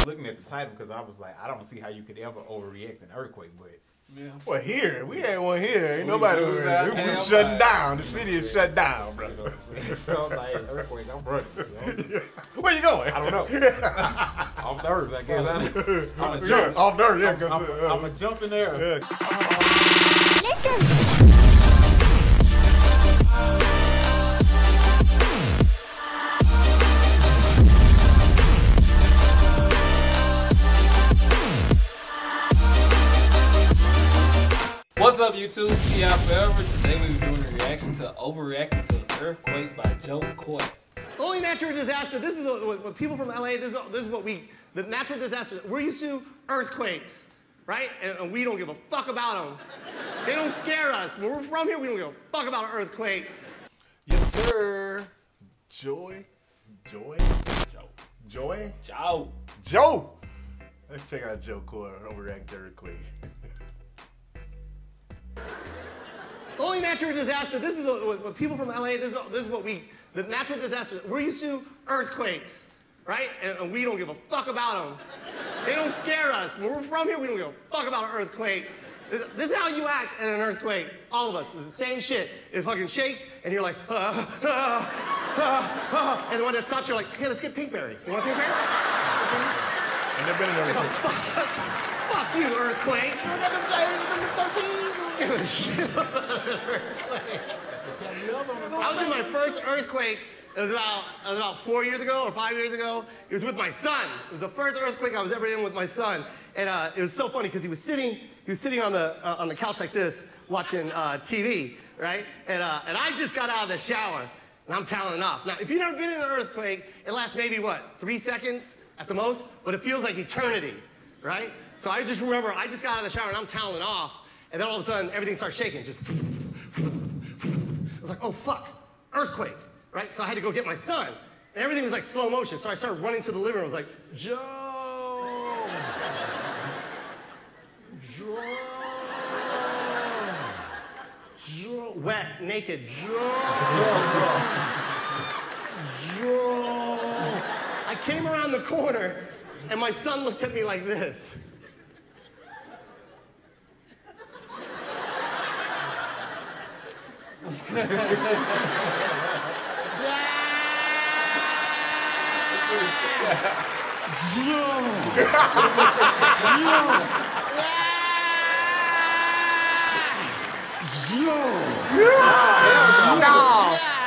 was looking at the title because I was like, I don't see how you could ever overreact an earthquake, but. Yeah. Well, here. We ain't one here. Ain't nobody over here. We shutting down. The city is shut down, bro. You know what I'm saying? So I'm like, earthquake, I'm running. So. Where you going? I don't know. Off the earth, I guess. I'm a jump. Off the earth, yeah. I'm going to jump in there. Yeah. What's up, YouTube? PI Forever. Today we're doing a reaction to Overreacting to an Earthquake by Joe Coy. The only natural disaster, this is what people from LA, this is what the natural disasters, we're used to earthquakes, right? And we don't give a fuck about them. They don't scare us. When we're from here, we don't give a fuck about an earthquake. Yes, sir. Joy. Joe. Let's check out Joe Coy Overreacting to Earthquake. The only natural disaster, this is what people from LA, this is what the natural disasters, we're used to earthquakes, right? And we don't give a fuck about them. They don't scare us. When we're from here, we don't give a fuck about an earthquake. This is how you act in an earthquake. All of us. It's the same shit. It fucking shakes, and you're like, and when it stops, you're like, hey, let's get Pinkberry. You want Pinkberry? And they've been in there. Fuck you, earthquake. I was in my first earthquake. It was about 4 years ago or 5 years ago. It was with my son. It was the first earthquake I was ever in with my son, and it was so funny because he was sitting on the couch like this, watching TV, right? And I just got out of the shower, and I'm toweling off. Now, if you've never been in an earthquake, it lasts maybe what, 3 seconds at the most, but it feels like eternity, right? So I just remember I just got out of the shower and I'm toweling off, and then all of a sudden everything starts shaking. Just, I was like, oh fuck, earthquake. Right? So I had to go get my son. And everything was like slow motion. So I started running to the living room. I was like, Joe. Wet, naked. Joe. I came around the corner and my son looked at me like this. No!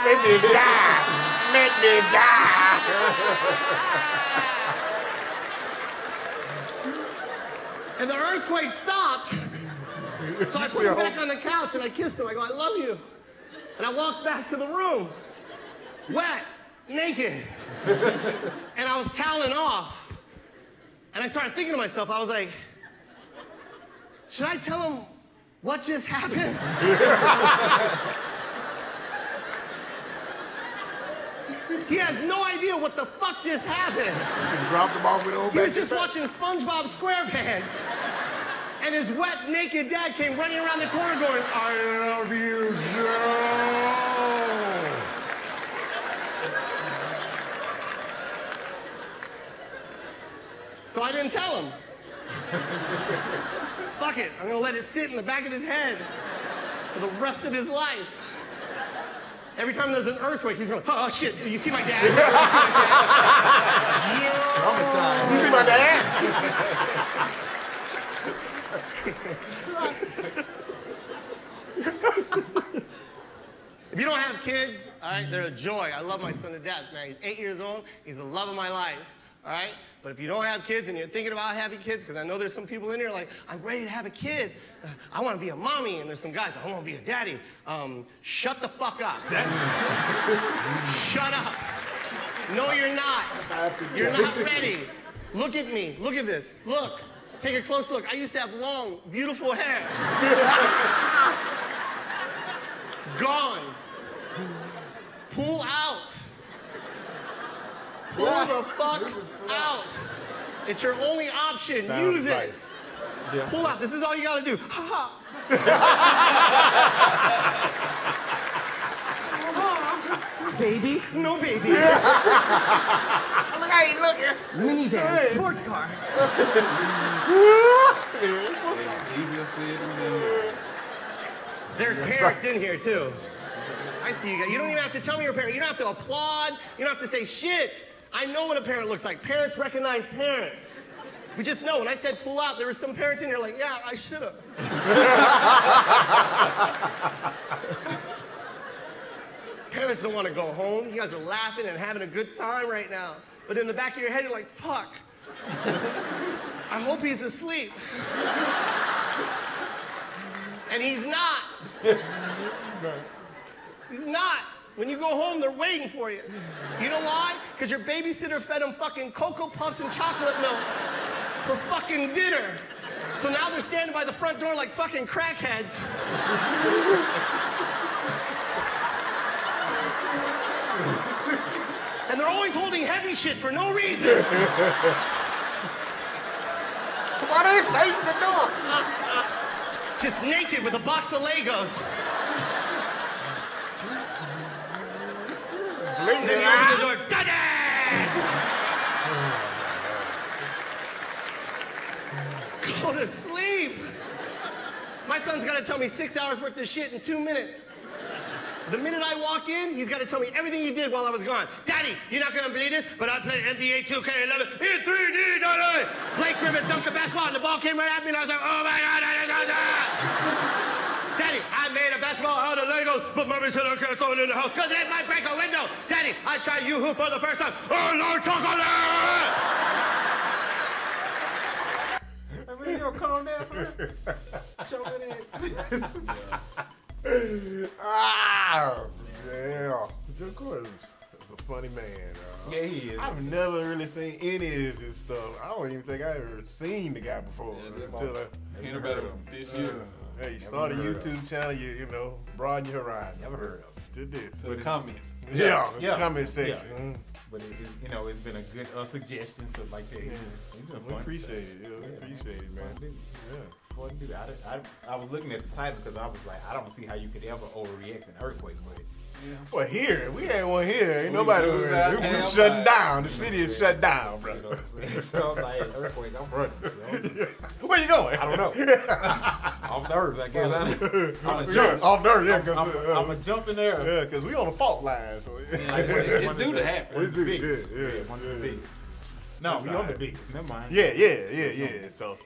Make me die! Make me die! And the earthquake stopped. So I put him back on the couch and I kissed him. I go, I love you. And I walked back to the room, wet, naked. And I was toweling off. And I started thinking to myself, I was like, should I tell him what just happened? He has no idea what the fuck just happened. You dropped the ball with old He was just watching SpongeBob SquarePants. And his wet, naked dad came running around the corner going, I love you, Joe. So I didn't tell him. Fuck it, I'm gonna let it sit in the back of his head for the rest of his life. Every time there's an earthquake, he's going, oh shit, you see my dad? You see my dad? If you don't have kids, all right, they're a joy. I love my son to death, man. He's 8 years old. He's the love of my life, all right? But if you don't have kids and you're thinking about having kids, because I know there's some people in here like, I'm ready to have a kid. I want to be a mommy. And there's some guys, I want to be a daddy. Shut the fuck up. Shut up. No, you're not. You're not ready. Look at me. Look at this. Look. Take a close look. I used to have long, beautiful hair. It's gone. Pull out. Pull the fuck out. It's your only option. Sound Use advice. it. Yeah. Pull out. This is all you gotta do. Ha ha. Baby? No baby. Look Hey, look here. Minivan, sports car. Easier said than done. There's parents in here too. I see you guys. You don't even have to tell me you're a parent. You don't have to applaud. You don't have to say shit. I know what a parent looks like. Parents recognize parents. We just know. When I said pull out, there were some parents in here like, yeah, I should have. Parents don't want to go home. You guys are laughing and having a good time right now. But in the back of your head, you're like, fuck. I hope he's asleep. And he's not. He's not. When you go home, they're waiting for you. You know why? Because your babysitter fed them fucking Cocoa Puffs and chocolate milk for fucking dinner. So now they're standing by the front door like fucking crackheads. And they're always holding heavy shit for no reason. Why they facing the door? Just naked with a box of Legos. And then you open the door, Daddy! Go to sleep. My son's got to tell me 6 hours worth of shit in 2 minutes. The minute I walk in, he's got to tell me everything he did while I was gone. Daddy, you're not going to believe this, but I played NBA 2K11 in 3D, Daddy! Blake Griffin dunked the basketball, and the ball came right at me, and I was like, oh my God, Daddy, I made a basketball out of Legos, but Mommy said I can't throw it in the house because it might break a window. Daddy, I tried Yoo-Hoo for the first time. Oh, no chocolate! I mean, you gonna calm down, son? Choking it. Ah, yeah. Joe Coy is a funny man. Yeah, he is. I've never really seen any of his stuff. I don't even think I ever seen the guy before until Ain't about it this year. Hey, you start a YouTube channel, you know, broaden your horizons. Never heard of to this. So the comments. Yeah, Yeah. comment section. Yeah. But it's been a good suggestion. So like I said, he's been We fun. appreciate it. Yeah, we appreciate it, man. Fun dude. Yeah. Fun dude. I was looking at the title because I was like, I don't see how you could ever overreact an earthquake, but Well, here, we ain't one here. Ain't We nobody. lose our We damn shutting mind. down. The city is shut down, bro. you know what I'm saying? So I'm like, earthquake, I'm running. So Where you going? I don't know. Off the earth, I guess. I'm a Yeah, jump. off there, yeah, I'm because a jump in there. yeah, because we on the fault line. So Like, It's due to happen. One of the It's due, biggest. yeah, yeah, One of yeah. the biggest. No, That's we all on the right. biggest. Never mind. yeah. So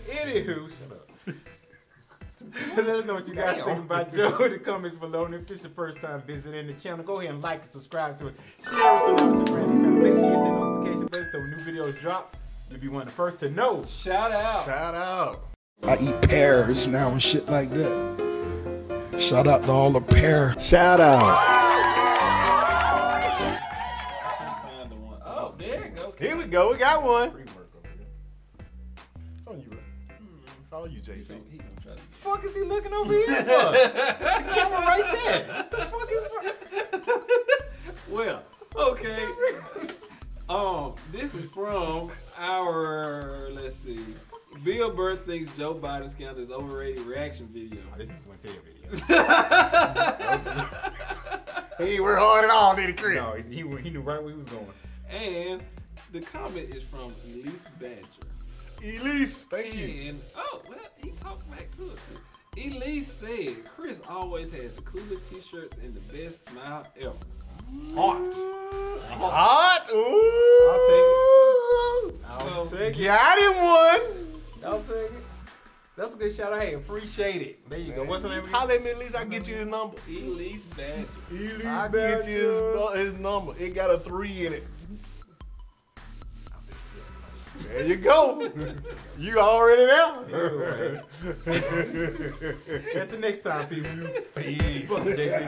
Anywho, shut up. Let us know what you guys think about Joe in the comments below. And if it's your first time visiting the channel, go ahead and like and subscribe to it. Share with some of your friends. Make sure you hit that notification button so when new videos drop, you'll be one of the first to know. Shout out. shout out. I eat pears now and shit like that. Shout out to all the pear. Shout out. Find the one. Oh, there it goes. Here we go. We got one. Free work over here. It's on you, bro. It's all you, JC. He gonna try to. Fuck is he looking over here for? The camera right there. What the fuck is? Well, okay. This is from our, let's see, Bill Burr thinks Joe Biden scandal is overrated reaction video. Oh, this one tell video. He ain't work hard at all, did he, Chris? No, he knew right where he was going. And the comment is from Elise Badger. Elise, thank you. And, oh, well, he talked back to it too. Elise said, Chris always has the coolest t-shirts and the best smile ever. Hot. Hot. Ooh. I'll take it. Got him one. I'll take it. That's a good shout out. Hey, appreciate it. There you go. What's her name again? Holler at me, at least I get you his number. Elise Badger. I get you his number. It got a 3 in it. There you go. You already there. Until next time, people. Peace. Fuck, JC.